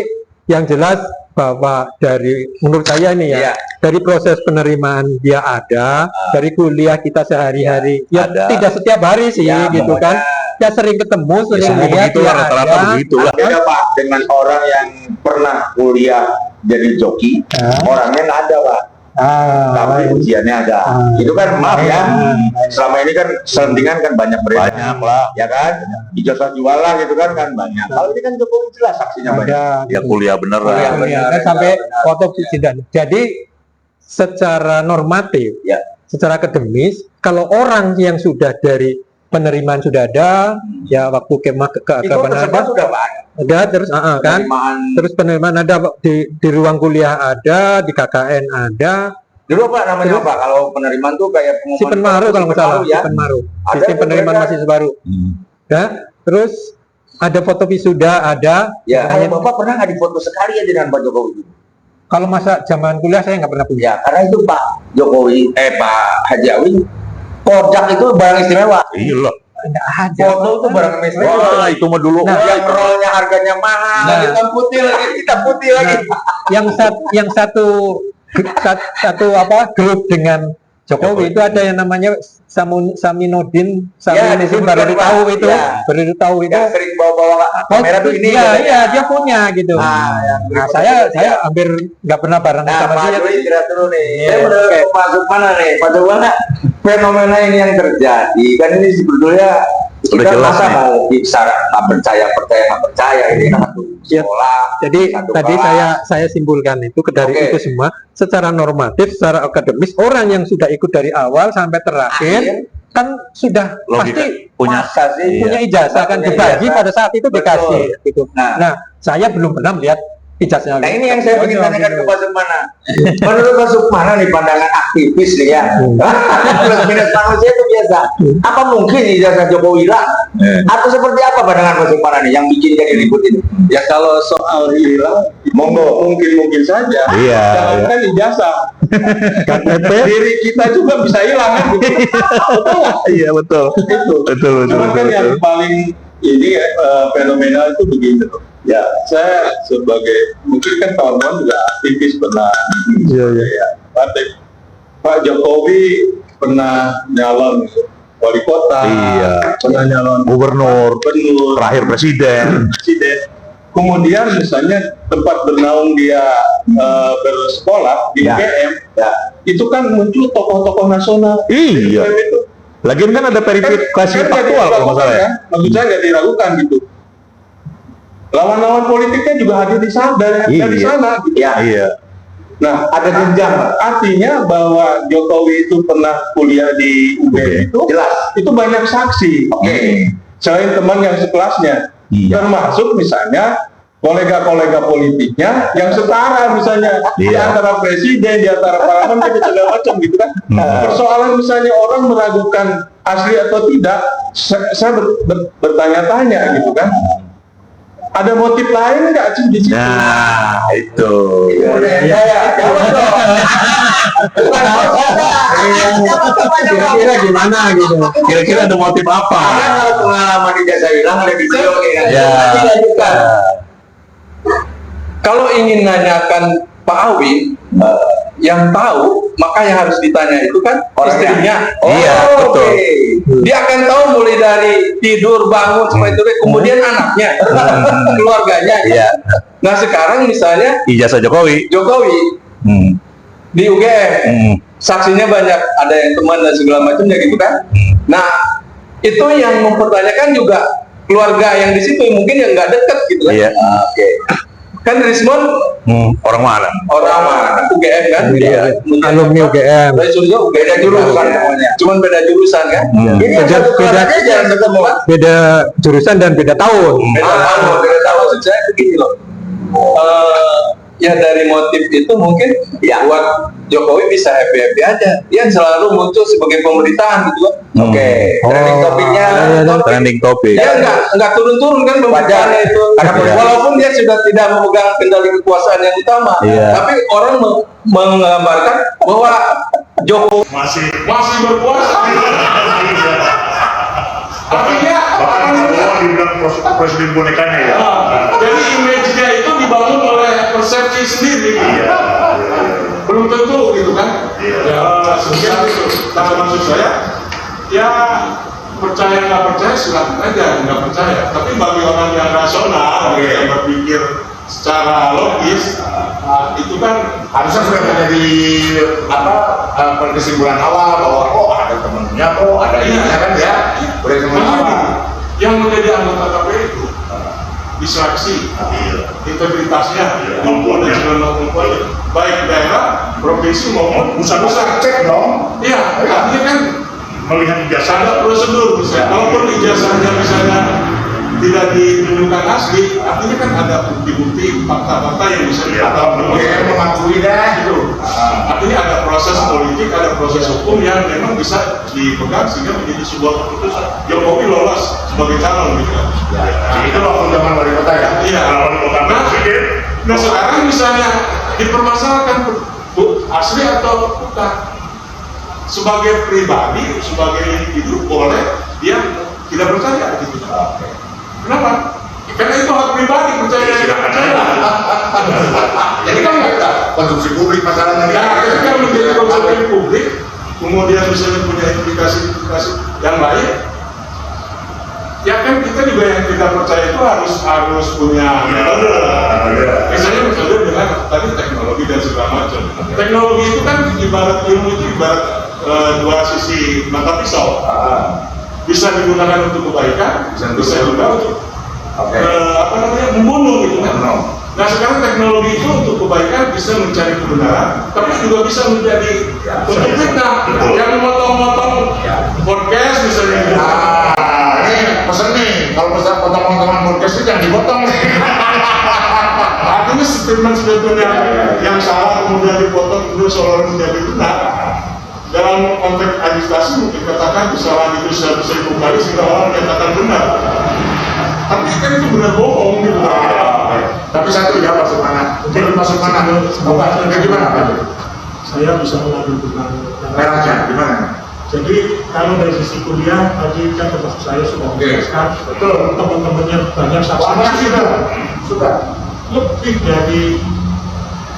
yang jelas bahwa dari menurut saya ini ya, Iya. dari proses penerimaan dia ada, dari kuliah kita sehari-hari, ya Ada. tidak setiap hari sih Ya, gitu kan. Ya sering ketemu, sering semua lihat begitulah, dia rata-rata ada. begitulah. Beda Pak dengan orang yang pernah kuliah jadi joki, orangnya nggak ada Pak. Tapi ujiannya ada. Itu kan maaf ya. Selama ini kan selentingan kan banyak beredar. Banyak lah. Ya kan? Ijazah jualan gitu kan banyak. Kalau ini kan Jokowi jelas saksinya banyak. ada. Ya kuliah beneran. Kuliah bener. Ya, kan sampai foto presiden. Jadi secara normatif, Ya. secara akademis, kalau orang yang sudah dari penerimaan sudah ada, ya waktu kemah Itu keagamaan tersebar sudah Pak. ada terus kan, Penerimaan. terus penerimaan ada di ruang kuliah ada, di KKN ada, Dulu Pak namanya Terus- apa? Kalau penerimaan tuh kayak pengumuman. si Penmaru kalau nggak salah, ya. si Penmaru, Ada sistem tuh penerimaan mereka. mahasiswa baru, Hmm. ya, terus ada foto wisuda ada. Ya, kalau Hanya- Bapak pernah nggak difoto sekali aja dengan Pak Jokowi? Kalau masa zaman kuliah saya nggak pernah punya. Ya, karena itu Pak Jokowi, Pak Haji Awi, Kodak itu barang istimewa. Iya lah. Nggak ada. Foto itu barang istimewa. Wah, itu mah dulu. Nah, Yang rollnya harganya mahal, Nah. hitam putih lagi, hitam putih lagi. yang satu apa grup dengan Jokowi itu ada yang namanya Saminudin, Ya, Saminudin disebutkan, baru tahu Pak. itu, Ya. baru tahu itu. Yang sering bawa-bawa kamera tuh ini. Iya, katanya. iya dia punya gitu. Nah, yang Nah, berikutnya saya hampir nggak pernah bareng Nah, sama Pak dia. Jokowi kira dulu nih. Iya. Saya menurut Pak Sukmana nih, Pak Sukmana, fenomena ini yang terjadi kan ini sebetulnya Udah kita jelas masa nih. mau bicara nggak percaya ini kan satu Ya. sekolah. Jadi Satu tadi kelas. saya simpulkan itu dari Oke. itu semua secara normatif, secara akademis orang yang sudah ikut dari awal sampai terakhir Akhir. kan sudah Logika pasti punya. Masa sih Iya. punya ijazah kan Punya dibagi ijazah. pada saat itu Betul. dikasih gitu. Nah. Nah, saya belum pernah melihat ijazahnya. Nah ini yang saya ingin tanyakan ke gitu. Pak Sukmana. Menurut Pak Sukmana nih pandangan aktivis nih ya, plus minus manusia itu biasa. Apa mungkin ijazah Jokowi hilang? Atau seperti apa pandangan Pak Sukmana nih yang bikin jadi ribut ini? Ya kalau soal hilang, monggo mungkin saja. Iya, Jangankan ijazah. Diri kita juga bisa hilang kan? Gitu. Betul nggak? Iya betul. Itu. Betul Cuma kan yang paling ini ya, fenomenal itu begini loh. Ya, saya sebagai mungkin kan kawan-kawan juga aktivis pernah ya, partai. Pak Jokowi pernah nyalon wali kota, Iya. pernah nyalon Gubernur, gubernur, terakhir presiden. presiden. Kemudian misalnya tempat bernaung dia bersekolah di Ya. UGM, Ya. itu kan muncul tokoh-tokoh nasional. Iya. UGM itu Lagian kan ada verifikasi nggak faktual kalau nggak salah ya. diragukan, kan? Maksud saya nggak diragukan gitu. Lawan-lawan politiknya juga hadir di sana dari Iya. sana. Gitu. Ya, Iya. Nah, ada jenjang. artinya bahwa Jokowi itu pernah kuliah di UGM itu Jelas. itu banyak saksi. Oke. Selain teman yang sekelasnya, Iya. termasuk misalnya kolega-kolega politiknya yang setara misalnya di Iya. antara presiden, di antara para menteri segala macam gitu kan. Persoalan misalnya orang meragukan asli atau tidak, saya bertanya-tanya gitu kan. Ada motif lain nggak sih di situ? Nah, itu. Kira-kira gimana gitu. Kira-kira ada motif apa? Karena pengalaman ijazah hilang ada video nih. Ya. Dilanjutkan. Kalau ingin nanyakan Pak Awi, yang tahu maka yang harus ditanya itu kan Orangnya. istrinya. Iya, betul. oke. Dia akan tahu mulai dari tidur, bangun, sampai itu, kemudian anaknya, keluarganya. Iya. Nah sekarang misalnya Ijazah Jokowi. Jokowi Hmm. di UGM, saksinya banyak, ada yang teman dan segala macamnya gitu kan. Nah, itu yang mempertanyakan juga keluarga yang di situ mungkin yang nggak dekat gitu kan. Iya. Oke. Kan Rismon Orang Malang. orang mana UGM kan, Iya, alumni UGM. beda jurusan namanya, cuman beda jurusan kan. Ini yang satu keluarga jarang ketemu kan. Beda jurusan dan beda tahun. Beda tahun. Maksud saya begini loh. Ya dari motif itu mungkin ya buat Jokowi bisa happy aja. Dia selalu muncul sebagai pemerintahan gitu kan. Oke. Trending topiknya. Trending topik. Ya enggak turun-turun kan pemerintahannya itu. Walaupun dia sudah tidak memegang kendali kekuasaan yang utama, tapi orang menggambarkan bahwa Jokowi masih berkuasa. Artinya dibilang presiden bonekanya ya. jadi image-nya itu dibangun oleh persepsi sendiri. Belum tentu gitu kan. Sehingga kalau maksud saya ya percaya nggak percaya silakan aja, nggak percaya. Tapi bagi orang yang rasional, yang berpikir secara logis, itu kan Harusnya sudah menjadi kesimpulan awal bahwa ada temennya ada ininya kan ya. Bagaimana apa? Yang menjadi anggota KPU itu diseleksi, integritasnya, dan segala macam, baik daerah, provinsi maupun pusat. Cek dong. Iya, artinya kan Melihat ijazah. ada prosedur misalnya. Kalaupun ijazahnya misalnya tidak ditunjukkan asli, artinya kan ada bukti-bukti, fakta-fakta yang bisa UGM mengakui dah. itu. Artinya ada proses politik, ada proses hukum yang memang bisa dipegang sehingga menjadi sebuah keputusan. Jokowi lolos sebagai calon gitu kan. Itu waktu zaman wali kota ya. Iya. Nah sekarang misalnya dipermasalahkan asli atau bukan, sebagai pribadi, sebagai individu boleh dia tidak percaya gitu. Kenapa? Karena itu hak pribadi, percaya tidak percaya. Jadi kan nggak konsumsi publik masalahnya. Nah, ketika menjadi konsumsi publik, kemudian misalnya punya implikasi yang lain, ya kan kita juga yang tidak percaya itu harus punya metode. Misalnya metode dengan tadi teknologi dan segala macam. Teknologi itu kan ibarat ilmu itu ibarat dua sisi mata pisau. Bisa digunakan untuk kebaikan, bisa juga untuk membunuh gitu kan. Nah sekarang teknologi itu untuk kebaikan bisa mencari kebenaran, tapi juga bisa menjadi untuk fitnah. Yang memotong-motong podcast misalnya. Ini pesen nih, kalau pesan potong-potongan podcast itu jangan dipotong nih. Artinya statement-statement yang salah kemudian dipotong kemudian seolah menjadi benar. Dalam konteks agitasi mungkin katakan kesalahan itu bisa dibukali sehingga orang menyatakan benar. Tapi kan itu benar bohong gitu. Tapi satu ya masuk mana? Masuk mana? Bapak gimana Pak? Saya bisa mengambil dengan Merahnya gimana? Jadi kalau dari sisi kuliah tadi kan termasuk saya sudah menjelaskan, betul teman-temannya banyak saksi Sudah. lebih dari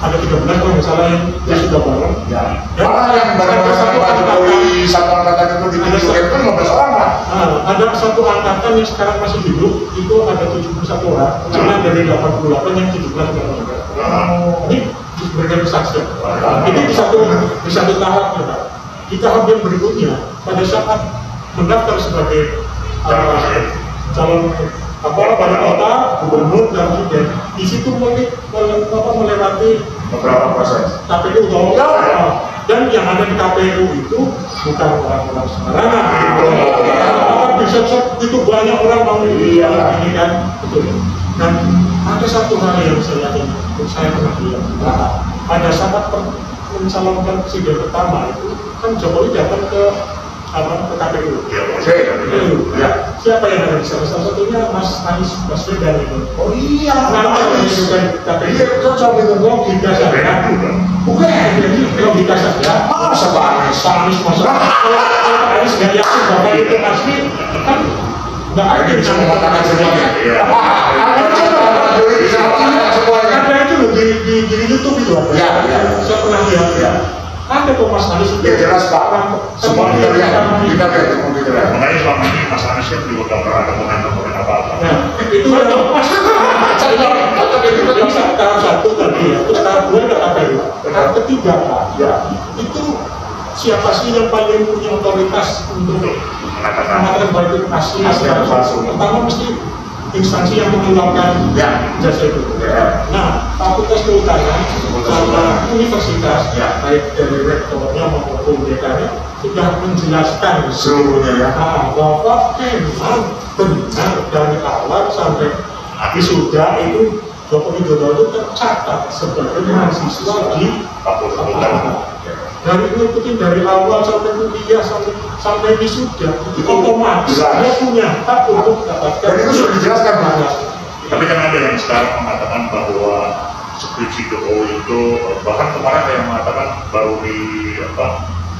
ada 13 kalau misalnya yang dia sudah bareng. Malah yang bareng-bareng Pak Jokowi satu angkatan itu di UGM kan 15 orang Pak. Ada satu angkatan yang sekarang masih hidup itu ada 71 orang, karena dari 88 yang 17 sudah meninggal. Ini diberikan kesaksian. Ini di satu tahap ya Pak. Di tahap yang berikutnya pada saat mendaftar sebagai calon wali kota, gubernur dan presiden, di situ melewati Beberapa proses. KPU dan yang ada di KPU itu bukan orang-orang sembarangan. Bisa itu banyak orang mau ini kan, betul. Dan ada satu hal yang saya pernah lihat. Pada saat mencalonkan presiden pertama itu kan Jokowi datang ke KPU. Siapa yang ada di sana? Salah satunya Mas Anies Baswedan itu. Oh iya. Kenapa menunjukkan KPU? Iya, cocok itu. Logika saja. Bukan, jadi logika saja. Masa Pak Anies? Pak Anies masuk. Kalau Pak Anies nggak yakin bahwa itu asli, kan nggak ada Dia bisa mengatakan semuanya. Ada itu loh di YouTube itu ada. Saya pernah lihat. Ada kok Mas Anies itu. Ya jelas Pak. Semua kita lihat. Makanya selama ini Mas Anies kan juga nggak pernah ada komen apa-apa. Nah, itu tahap satu tadi ya, terus tahap dua ada KPU. Tahap ketiga Pak, itu siapa sih yang paling punya otoritas untuk mengatakan baik itu asli atau palsu? Pertama mesti instansi yang mengeluarkan jasa itu. Nah, Fakultas Kehutanan sama universitas, baik dari rektornya maupun dekannya sudah menjelaskan Seluruhnya ya. bahwa memang benar dari awal sampai wisuda itu Joko Widodo itu tercatat sebagai mahasiswa di Fakultas. Dari ngikutin dari awal sampai kuliah sampai wisuda itu otomatis dia punya hak untuk mendapatkan. Dan itu sudah dijelaskan Pak. Tapi kan ada yang sekarang mengatakan bahwa skripsi Jokowi itu bahkan kemarin ada yang mengatakan baru di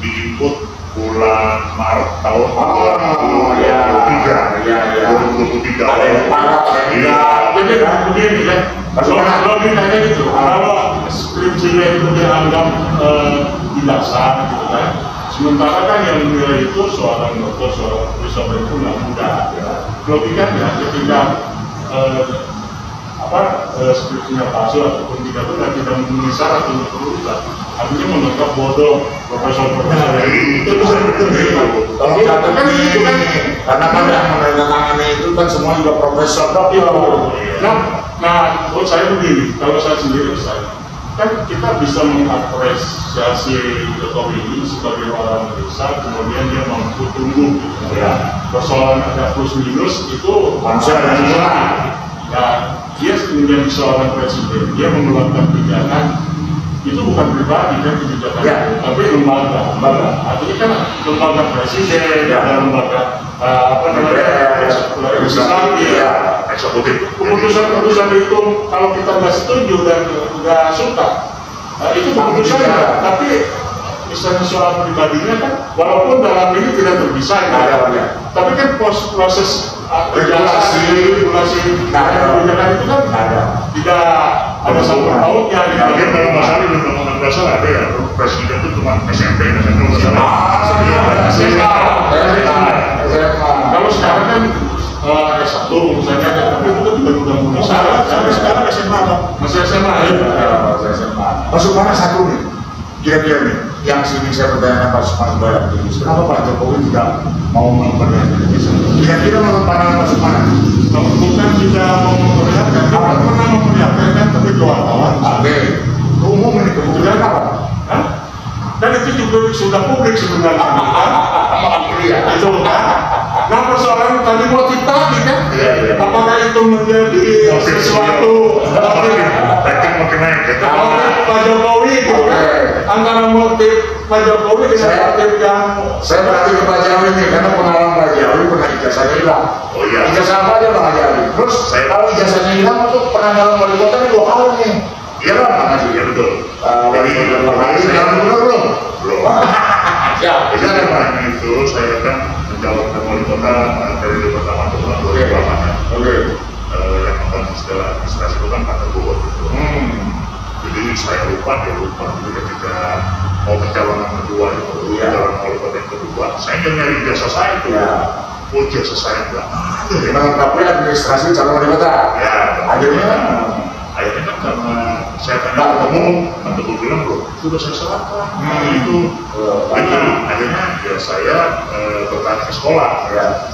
input bulan Maret tahun 2023. Ada yang parah, ada yang Jadi begini ya, logikanya gitu. Kalau skripsinya itu dianggap tidak sah, gitu kan. Sementara kan yang menilai itu seorang dokter, seorang profesor itu nggak mudah. Logikanya ketika skripsinya palsu ataupun tidak benar, tidak memenuhi syarat untuk lulusan, artinya menganggap bodoh profesor-profesor itu bisa betul. Kalau katakan itu kan karena kan yang menandatangani itu kan semua juga profesor dokter. Nah, menurut saya begini, kalau saya sendiri kan kita bisa mengapresiasi Jokowi ini sebagai orang desa, kemudian dia mampu tumbuh. Persoalan ada plus minus itu Manusia ada juga. Ya, dia menjadi seorang presiden, dia mengeluarkan kebijakan itu bukan pribadi kan kebijakan, tapi lembaga. Artinya kan lembaga presiden, ada lembaga eksekutif. Keputusan itu kalau kita nggak setuju dan nggak suka, itu keputusannya. Tapi misalnya soal pribadinya kan, walaupun dalam ini tidak terpisah, tapi kan proses regulasi kebijakan itu kan tidak ada sangkut pautnya. Mungkin kalau masalah di undang-undang dasar ada ya, presiden itu cuma SMP Kalau sekarang kan S1 misalnya, tapi itu kan juga undang-undang dasar. Sampai sekarang SMA Masih SMA ya. Masuk mana satu nih? Kira-kira nih, yang sini saya bertanya Pak Sukmana Barat, kenapa Pak Jokowi tidak mau memperlihatkan ini? Kira-kira menurut pandangan Pak Sukmana? Bukan tidak mau memperlihatkan, dia pernah memperlihatkan kan, tapi ke wartawan. Umum ini kemudian apa? Dan itu juga sudah publik sebenarnya. Itu kan. Nah persoalan tadi motif tadi kan, apakah itu menjadi sesuatu rating makin naik gitu. motif Pak Jokowi gitu kan? Antara motif Pak Jokowi dengan motif yang Saya berarti ke Pak Jawi nih, karena pengalaman Pak Jawi pernah ijazahnya hilang. Oh iya. Ijazah apa aja Pak Jawi? Terus kalau ijazahnya hilang untuk penanggalan wali kota ini 2 kali nih. Iya Pak Haji, ya betul. Jadi Yang benar belum? belum. Ya, Jadi karena itu saya kan menjalankan wali kota dari pertama ke tahun 2008. Yang akan segala administrasi itu kan Pak Teguh. Jadi saya lupa jadi ketika mau pencalonan kedua itu, pencalonan wali kota yang kedua, saya nyari jasa saya itu. Oh jasa saya enggak ada ya. melengkapi administrasi calon wali kota. Ya, Akhirnya kan karena saya tanya ketemu, Pak Teguh bilang loh, sudah saya serahkan. Itu, jadi akhirnya ya saya bertanya ke sekolah.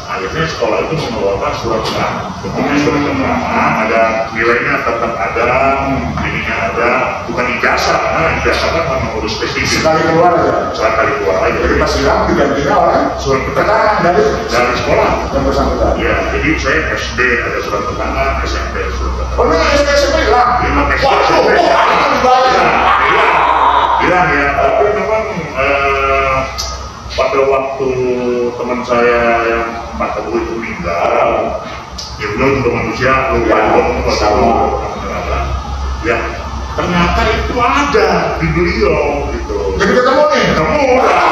Akhirnya sekolah itu mengeluarkan surat keterangan. Surat keterangan ada nilainya tetap ada, ininya ada, bukan ijazah, karena ijazah kan memang harus spesifik. sekali keluar aja. Sekali keluar aja. Jadi pas hilang digantinya oleh surat keterangan dari sekolah. yang bersangkutan. Ya, jadi saya SD ada surat keterangan, SMP ada surat keterangan. Oh, ini SMP hilang. Hilang SD. Waduh, dibayar. Hilang ya, tapi memang pada waktu teman saya yang Pak Teguh itu meninggal, ya beliau juga manusia, lupa ya ternyata itu ada di beliau gitu. Jadi ketemu nih. Ketemu lah,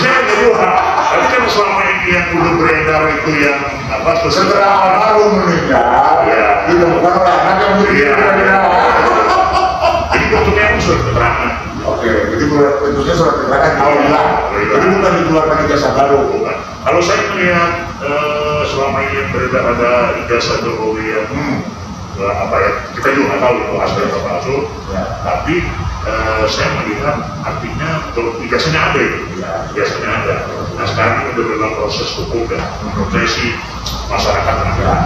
saya kedua. Tapi kan selama ini yang udah beredar itu yang Setelah almarhum meninggal, ditemukan oleh anak yang jadi bentuknya itu surat keterangan. Oke, jadi bentuknya surat keterangan kalau hilang. Jadi bukan dikeluarkan ijazah baru. Bukan. Kalau saya melihat selama ini yang beredar ada ijazah Jokowi yang kita juga nggak tahu itu asli atau palsu. Tapi saya melihat artinya kalau biasanya ada itu, biasanya ada. Nah sekarang ini udah dalam proses hukum dan menurut saya sih masyarakat akan jalan.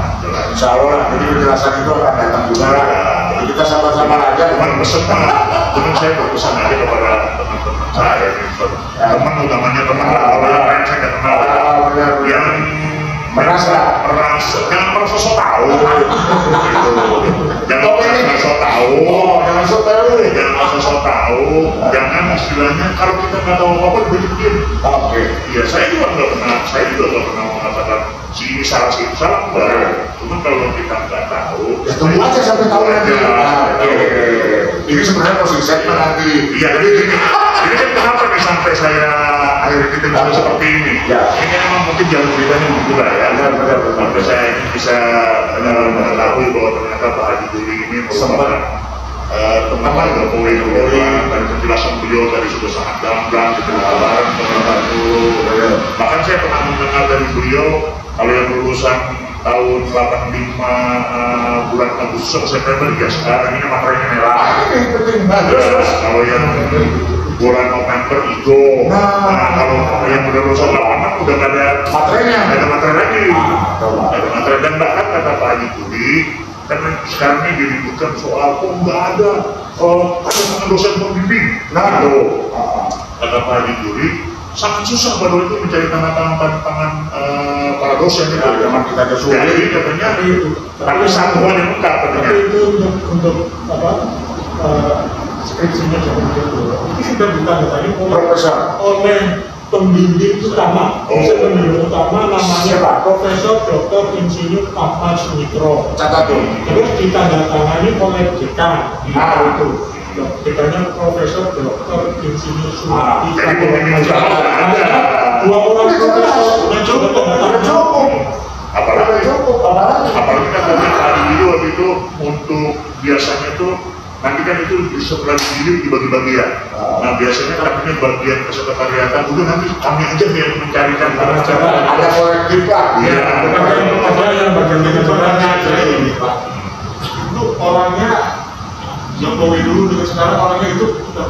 Insya Allah lah, jadi penjelasan itu akan datang juga lah. Jadi kita sama-sama aja. Cuman saya berpesan aja kepada teman-teman saya, teman utamanya teman lama yang saya nggak kenal, yang merasa jangan merasa so tahu, jangan merasa so tahu, jangan merasa so tahu, jangan istilahnya kalau kita nggak tahu apa-apa dibikin. Oke. Ya saya juga nggak pernah mengatakan si ini salah si itu salah, enggak. Cuma kalau kita nggak tahu, ya tunggu aja sampai tahu nanti. Ini sebenarnya posisi segmen nanti. Iya, jadi kan kenapa nih sampai saya akhirnya kita bisa seperti ini? Ya. Ini memang mungkin jalur beritanya begitu lah ya. Sampai saya ini bisa mengetahui bahwa ternyata Pak Haji Juli ini merupakan teman Jokowi dan penjelasan beliau tadi sudah sangat gamblang, kebenaran, bahkan saya pernah mendengar dari beliau kalau yang lulusan tahun 85 bulan Agustus September ya sekarang ini materinya merah. Kalau yang bulan November hijau. Nah kalau yang udah lulusan 86 udah ada materinya, ada materi lagi. Ada materi dan bahkan kata Pak Haji Juli karena sekarang ini diributkan soal nggak ada dosen pembimbing. Nah itu kata Pak Haji Juli sangat susah baru itu mencari tangan para dosen itu. Zaman kita ada sulit. Jadi katanya tapi satuan yang lengkap katanya. Tapi itu untuk apa? Skripsinya jangan gitu. Itu sudah ditandatangani oleh pembimbing utama. Pembimbing utama namanya Profesor Dr. Insinyur Ahmad Sumitro. Catat tuh. Terus ditandatangani oleh dekan itu. Dekannya Profesor Dr. Insinyur Sumitro. Jadi pembimbing utama ada. Dua orang profesor yang cukup. Apalagi kan tadi hari itu waktu itu untuk biasanya tuh nanti kan itu setelah dipilih dibagi-bagi ya. Nah biasanya katanya bagian kesekretariatan udah nanti kami aja yang mencarikan cara Ada kolektif lah. Iya. Ada yang bagian kecepatan ini Pak. Itu orangnya Jokowi dulu dengan sekarang orangnya itu udah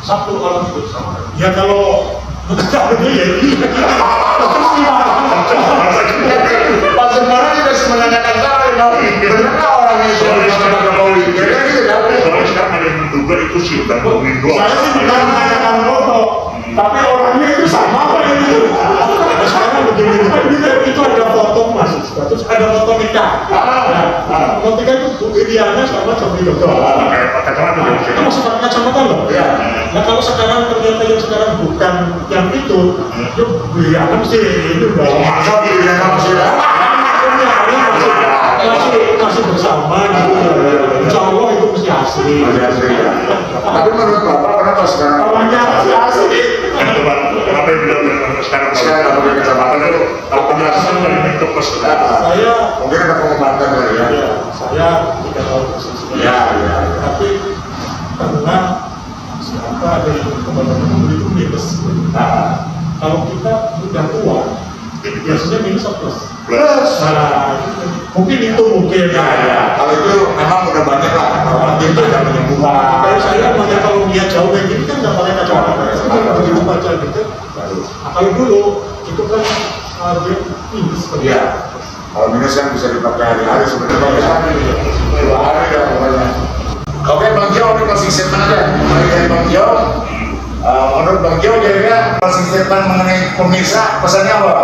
satu orang itu sama. ya kalau betul ya Pak Sembarang juga menanyakan saya, benar orangnya itu sama Jokowi? Jadi gitu kan? Soalnya sekarang ada yang menduga itu sih udah ngomongin doang. saya sih bukan menanyakan foto tapi orangnya itu sama apa itu sekarang begini itu ada foto mas terus ada foto nikah foto nikah itu Bu Iriana sama Jokowi Dodo Kayak pakai kacamata dong. itu masih pakai kacamata loh nah kalau sekarang ternyata yang sekarang bukan yang itu Bu Iriana mesti itu dong Masa dirinya masih masih bersama gitu insya Allah itu mesti asli asli ya. Tapi menurut Bapak kenapa sekarang? orangnya masih asli Kenapa yang bilang sekarang Sekarang pakai kacamata itu penjelasan dari itu plus. saya mungkin ada pengobatan kali ya? ya, saya tidak tahu persis Ya. tapi karena siapa ada yang teman-teman itu minus kalau kita udah tua biasanya minus atau plus nah mungkin itu mungkin Ya. Kalau itu memang udah banyak lah. Mungkin ada penyembuhan. kayak saya makanya kalau dia jauh kayak gini kan nggak pakai kacamata saya cuma begitu baca gitu nah, kalau dulu itu kan dia minus Iya. Kalau minus kan bisa dipakai hari-hari sebenarnya bagus hari. 2 hari ya pokoknya. Oke Bang Jo, ini closing statement aja. Mulai dari Bang Jo. Menurut Bang Jo kira-kira closing statement mengenai pemirsa pesannya apa?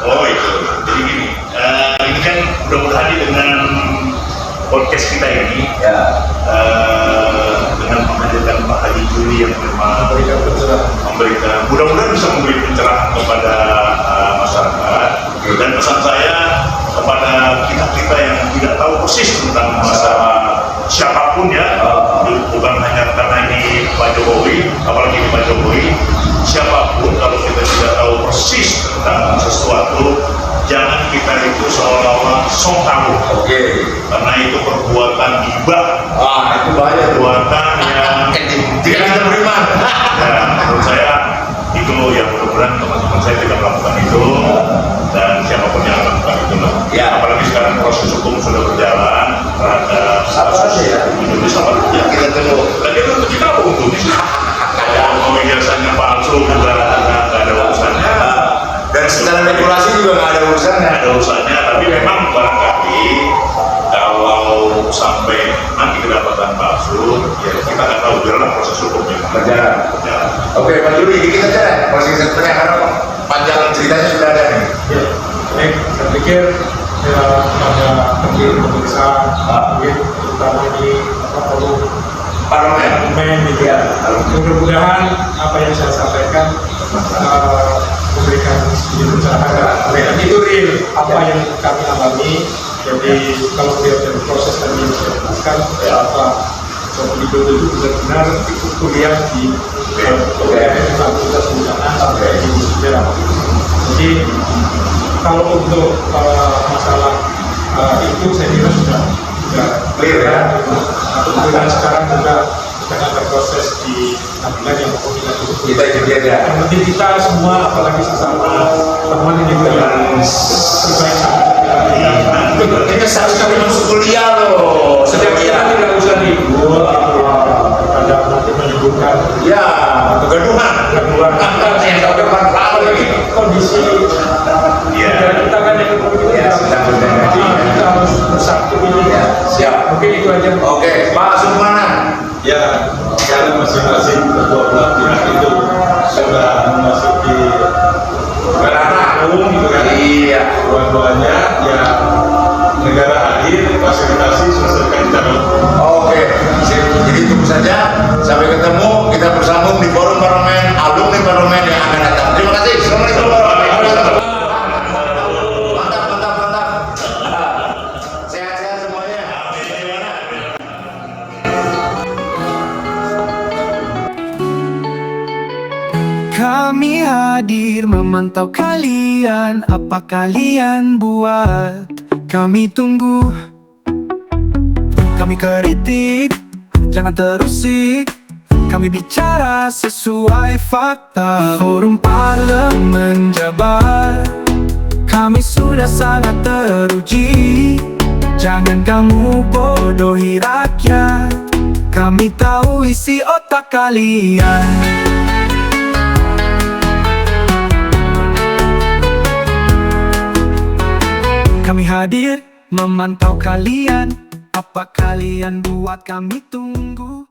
Oh itu, jadi gini, ini kan mudah-mudahan dengan podcast kita ini dengan menghadirkan Pak Haji Juli yang memang memberikan, mudah-mudahan bisa memberi pencerahan kepada masyarakat. Dan pesan saya kepada kita yang tidak tahu persis tentang masalah siapapun ya, bukan hanya karena ini Pak Jokowi, apalagi ini Pak Jokowi, siapapun kalau kita tidak tahu persis tentang sesuatu, jangan kita itu seolah-olah sok tahu. Karena itu perbuatan gibah. Itu bahaya. Perbuatan yang Tidak bisa beriman. ya, menurut saya itu yang mudah-mudahan teman-teman saya tidak melakukan itu dan siapapun yang melakukan itu lah. Apalagi sekarang proses hukum sudah berjalan terhadap kasus ini sama kita tunggu. berjalan. Oke, Pak Juri, dikit aja deh, closing statementnya karena panjang ceritanya sudah ada nih. Ya, baik, saya pikir pada pemirsa, terutama di forum parlemen gitu ya. Mudah-mudahan apa yang saya sampaikan memberikan sedikit pencerahan. Itu real apa yang kami alami. Jadi kalau lihat dari proses tadi yang saya jelaskan, apa Sopo Widodo itu benar-benar ikut kuliah di Fakultas Hubungan sampai di sejarah. Jadi kalau untuk masalah itu saya kira sudah clear ya. Kemudian sekarang juga sedang ada proses di pengadilan yang kita Kita ikuti aja. yang penting kita semua apalagi sesama teman ini juga kebaikan. Ini sekali masuk kuliah loh. Setiap kita tidak usah ribut, kadang nanti menimbulkan Ya, kegaduhan. Yang tahu depan lama lagi. kondisi kita kan yang jadi kita harus bersatu ini. Siap. Mungkin itu aja. Oke, Pak Sumana. Ya, sekarang masing-masing kedua belah pihak itu sudah memasuki ranah umum gitu kan. Iya. Dua-duanya ya negara hadir fasilitasi selesaikan secara hukum. Oke, sip. Jadi tunggu saja. Sampai ketemu. Kita bersambung di forum parlemen, alumni parlemen yang akan datang. Terima kasih. Assalamualaikum warahmatullahi wabarakatuh. Mantap, mantap, mantap. Sehat-sehat semuanya. Kami hadir memantau kalian, apa kalian buat? Kami tunggu, kami kritik, jangan terusik. Kami bicara sesuai fakta. Forum parlemen Jabar, kami sudah sangat teruji. Jangan kamu bodohi rakyat, kami tahu isi otak kalian. Kami hadir memantau kalian, apa kalian buat? Kami tunggu.